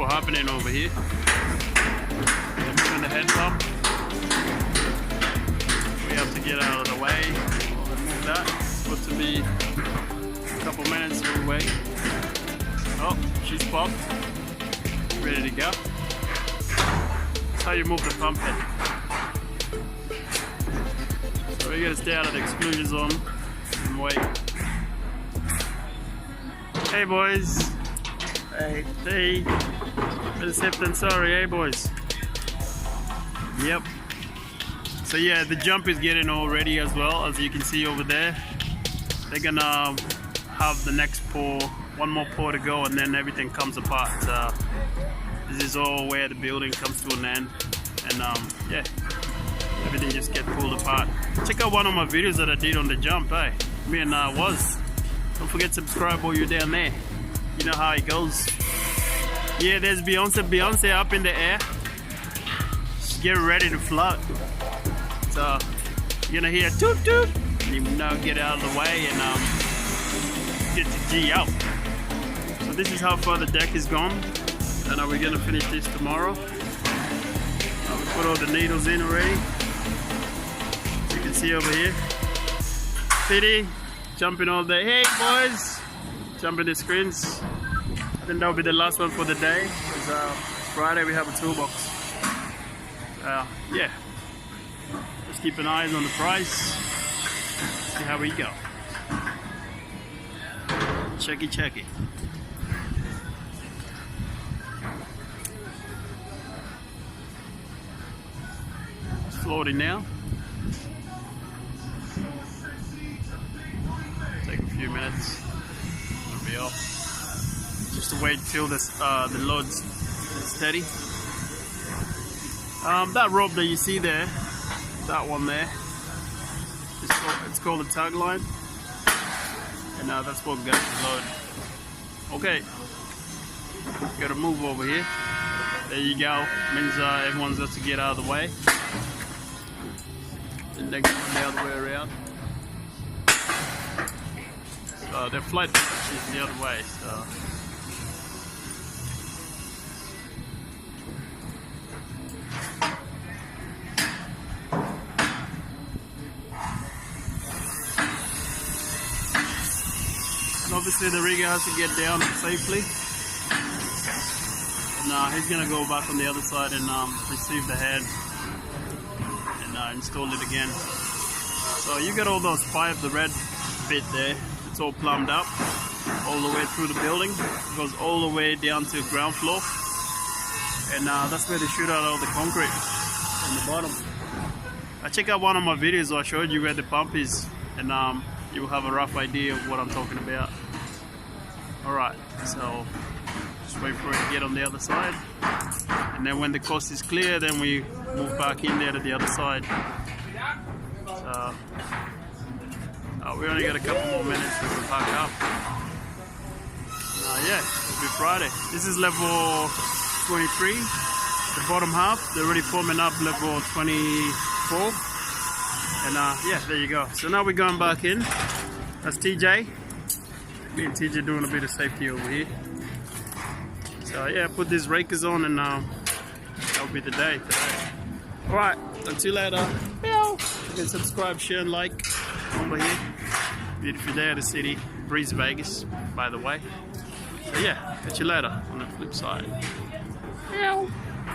all happening over here. They're moving the head pump. We have to get out of the way. We'll remove that. It's supposed to be a couple minutes away. Oh, she's popped. Ready to go. That's how you move the pump head. So we gotta stay out of the exclusion zone and wait. Hey boys. Hey. Better safe than sorry, hey boys. Yep. So yeah, the jump is getting all ready as well, as you can see over there. They're gonna have the next pour, one more pour to go, and then everything comes apart. This is all where the building comes to an end, and yeah, everything just gets pulled apart. Check out one of my videos that I did on the jump, hey? Me and Woz. Don't forget to subscribe while you're down there. You know how it goes. Yeah, there's Beyonce up in the air. She's getting ready to float. So you're gonna hear toot toot. And you now get out of the way and get to G out. So this is how far the deck is gone. And we're gonna finish this tomorrow. We put all the needles in already. As you can see over here. City jumping all day. Hey boys! Jumping the screens. I think that'll be the last one for the day. Because Friday we have a toolbox. Yeah. Just keep an eye on the price. See how we go. Check it. It's floating now. Take a few minutes. It'll be off. Just to wait till the load's steady. That rope that you see there, that one there, it's called a tug line, and that's what got the load. Okay, gotta move over here. There you go. Means everyone's got to get out of the way. The next one the other way around. So their flight is the other way. So. Obviously the rigger has to get down safely, and he's going to go back on the other side and receive the head and install it again. So you got all those pipes, the red bit there, it's all plumbed up all the way through the building. It goes all the way down to ground floor, and that's where they shoot out all the concrete in the bottom. Check out one of my videos where I showed you where the pump is, and you'll have a rough idea of what I'm talking about. Alright, so just wait for it to get on the other side, and then when the coast is clear, then we move back in there to the other side. So we only got a couple more minutes to pack up. Yeah, it'll be Friday. This is level 23, the bottom half. They're already forming up level 24. And yeah, there you go. So now we're going back in. That's TJ. Me and TJ doing a bit of safety over here. So yeah, put these rakers on, and that'll be the day today. Alright, until later. Meow. You can subscribe, share, and like over here. Beautiful day at the city. Breeze Vegas, by the way. So yeah, catch you later on the flip side. Meow.